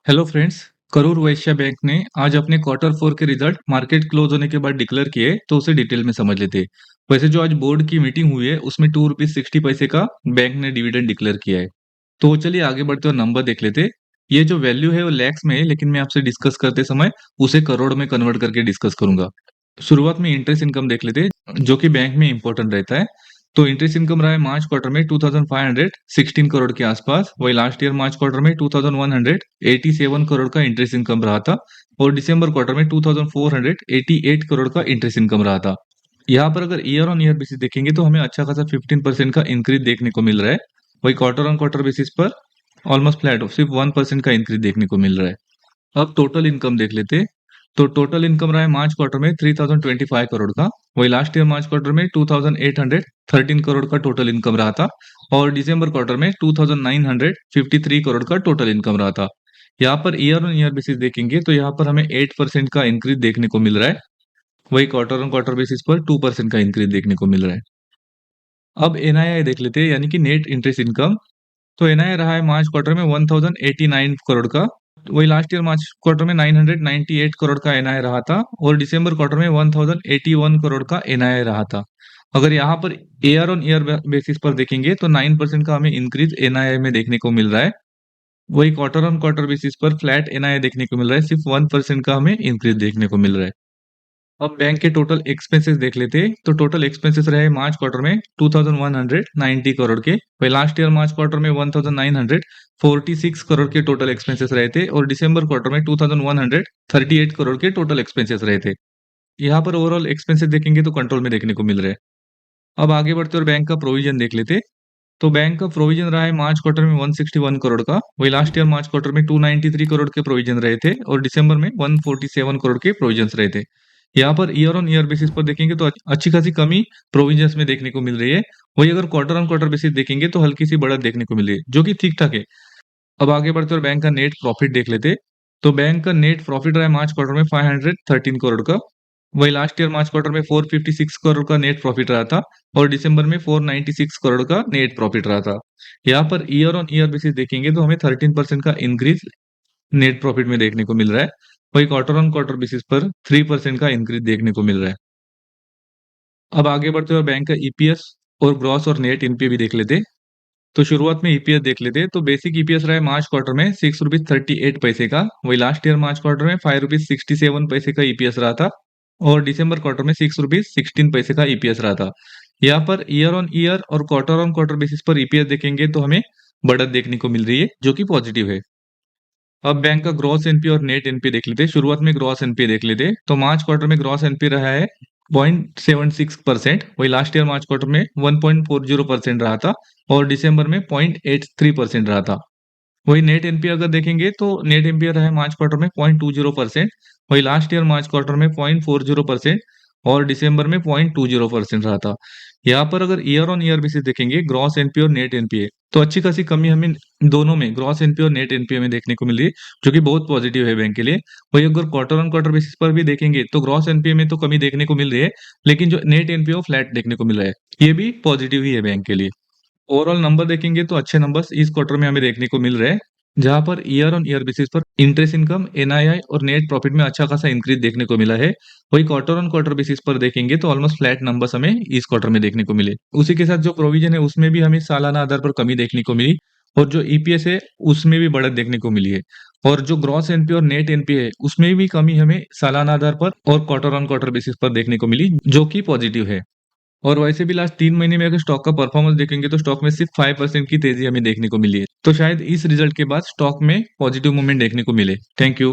Hello friends. Karur Vysya bank ने आज अपने क्वार्टर फोर के रिजल्ट मार्केट क्लोज होने के बाद डिक्लेयर किए, तो उसे डिटेल में समझ लेते हैं। वैसे जो आज बोर्ड की मीटिंग हुई है उसमें ₹2.60 का बैंक ने डिविडेंड डिक्लेयर किया है। तो चलिए आगे बढ़ते और नंबर देख लेते हैं। ये जो वैल्यू है वो लैक्स में है, लेकिन मैं आपसे डिस्कस करते समय उसे करोड़ में कन्वर्ट करके डिस्कस करूंगा। शुरुआत में इंटरेस्ट इनकम देख लेते हैं, जो कि बैंक में इंपॉर्टेंट रहता है। तो इंटरेस्ट इनकम रहा है मार्च क्वार्टर में 2516 करोड़ के आसपास। वही लास्ट ईयर मार्च क्वार्टर में 2187 करोड़ का इंटरेस्ट इनकम रहा था। और दिसंबर क्वार्टर में 2488 करोड़ का इंटरेस्ट इनकम रहा था। यहाँ पर अगर ईयर ऑन ईयर बेसिस देखेंगे तो हमें अच्छा खासा 15% का इंक्रीज देखने को मिल रहा है। वही क्वार्टर ऑन क्वार्टर बेसिस पर ऑलमोस्ट फ्लैट सिर्फ 1% का इंक्रीज देखने को मिल रहा है। अब टोटल इनकम देख लेते हैं। तो टोटल इनकम रहा है मार्च क्वार्टर में 3025 करोड़ का। वही लास्ट ईयर मार्च क्वार्टर में 2813 करोड़ का टोटल इनकम रहा था। और दिसंबर क्वार्टर में 2953 करोड़ का टोटल इनकम रहा था। यहाँ per year on year basis देखेंगे तो यहाँ पर हमें 8% का इंक्रीज देखने को मिल रहा है। वही क्वार्टर ऑन क्वार्टर बेसिस पर 2% का इंक्रीज देखने को मिल रहा है। अब एनआईआई देख लेते हैं, यानी कि नेट इंटरेस्ट इनकम। तो एनआईआई रहा है मार्च क्वार्टर में 1089 करोड़ का। वही लास्ट ईयर मार्च क्वार्टर में 998 करोड़ का एनआईआई रहा था। और दिसंबर क्वार्टर में 1081 करोड़ का एनआईआई रहा था। अगर यहाँ per year on year basis पर देखेंगे तो 9% का हमें इंक्रीज एनआईआई में देखने को मिल रहा है। वही क्वार्टर ऑन क्वार्टर बेसिस पर फ्लैट एनआईआई देखने को मिल रहा है, सिर्फ 1% का हमें इंक्रीज देखने को मिल रहा है। अब बैंक के टोटल एक्सपेंसेस देख लेते हैं। तो टोटल एक्सपेंसेस रहे मार्च क्वार्टर में 2190 करोड़ के। वही लास्ट ईयर मार्च क्वार्टर में 1946 करोड़ के टोटल एक्सपेंसेस रहे थे। और दिसंबर क्वार्टर में 2138 करोड़ के टोटल एक्सपेंसेस रहे थे। यहाँ पर ओवरऑल एक्सपेंसेस देखेंगे तो कंट्रोल में देखने को मिल रहे हैं। अब आगे बढ़ते और बैंक का प्रोविजन देख लेते। तो बैंक का प्रोविजन रहा है मार्च क्वार्टर में 161 करोड़ का। वही लास्ट ईयर मार्च क्वार्टर में 293 करोड़ के प्रोविजन रहे थे। और दिसंबर में 147 करोड़ के प्रोविजन रहे थे। यहाँ per year on year basis पर देखेंगे तो अच्छी खासी कमी प्रोविजंस में देखने को मिल रही है। वही अगर क्वार्टर ऑन क्वार्टर बेसिस देखेंगे तो हल्की सी बढ़त देखने को मिल रही है, जो कि ठीक ठाक है। अब आगे बढ़ते और बैंक का नेट प्रॉफिट देख लेते। तो बैंक का नेट प्रॉफिट रहा है मार्च क्वार्टर में 513 करोड़ का। वही लास्ट ईयर मार्च क्वार्टर में 456 करोड़ का नेट प्रॉफिट रहा था। और दिसंबर में 496 करोड़ का नेट प्रॉफिट रहा था। यहाँ per year on year basis देखेंगे तो हमें 13% का इंक्रीज नेट प्रॉफिट में देखने को मिल रहा है। वही क्वार्टर ऑन क्वार्टर बेसिस पर 3% का इंक्रीज देखने को मिल रहा है। अब आगे बढ़ते हुए बैंक का ईपीएस और ग्रॉस और नेट एनपीए भी देख लेते। तो शुरुआत में ईपीएस देख लेते। तो बेसिक ईपीएस रहा है मार्च क्वार्टर में 6 रुपीज 38 पैसे का। वही लास्ट ईयर मार्च क्वार्टर में 5 रुपीज 67 पैसे का ईपीएस रहा था। और दिसंबर क्वार्टर में 6 रुपीज 16 पैसे का ईपीएस रहा था। यहाँ पर ईयर ऑन ईयर और क्वार्टर ऑन क्वार्टर बेसिस पर ईपीएस देखेंगे तो हमें बढ़त देखने को मिल रही है, जो कि पॉजिटिव है। अब बैंक का ग्रॉस एनपी और नेट एनपी देख लेते हैं। शुरुआत में ग्रॉस एनपी देख लेते हैं। तो मार्च क्वार्टर में ग्रॉस एनपी रहा है 0.76%। वही लास्ट ईयर मार्च क्वार्टर में 1.40% रहा था। और दिसंबर में 0.83% रहा था। वही नेट एनपी अगर देखेंगे तो नेट एनपी रहा है मार्च क्वार्टर में 0.20%। वही लास्ट ईयर मार्च क्वार्टर में 0.40%। और दिसंबर में 0.20% रहा था। यहाँ पर अगर ईयर ऑन ईयर बेसिस देखेंगे ग्रॉस एनपीए और नेट एनपीए, तो अच्छी खासी कमी हमें दोनों में, ग्रॉस एनपीए और नेट एनपीए में देखने को मिल रही है, जो कि बहुत पॉजिटिव है बैंक के लिए। वही अगर क्वार्टर ऑन क्वार्टर बेसिस पर भी देखेंगे तो ग्रॉस एनपीए में तो कमी देखने को मिल रही है, लेकिन जो नेट एनपीए वो फ्लैट देखने को मिल रहा है। ये भी पॉजिटिव ही है बैंक के लिए। ओवरऑल नंबर देखेंगे तो अच्छे नंबर्स इस क्वार्टर में हमें देखने को मिल रहे हैं, जहां per year on year basis पर इंटरेस्ट इनकम, एनआईआई और नेट प्रॉफिट में अच्छा खासा इंक्रीज देखने को मिला है। वही क्वार्टर ऑन क्वार्टर बेसिस पर देखेंगे तो ऑलमोस्ट फ्लैट नंबर्स हमें इस क्वार्टर में देखने को मिले। उसी के साथ जो प्रोविजन है उसमें भी हमें सालाना आधार पर कमी देखने को मिली। और जो ईपीएस है उसमें भी बढ़त देखने को मिली है। और जो ग्रॉस एनपी और नेट एनपी है उसमें भी कमी हमें सालाना आधार पर और क्वार्टर ऑन क्वार्टर बेसिस पर देखने को मिली, जो कि पॉजिटिव है। और वैसे भी लास्ट 3 महीने में अगर स्टॉक का परफॉर्मेंस देखेंगे तो स्टॉक में सिर्फ 5% की तेजी हमें देखने को मिली है। तो शायद इस रिजल्ट के बाद स्टॉक में पॉजिटिव मूवमेंट देखने को मिले। Thank you.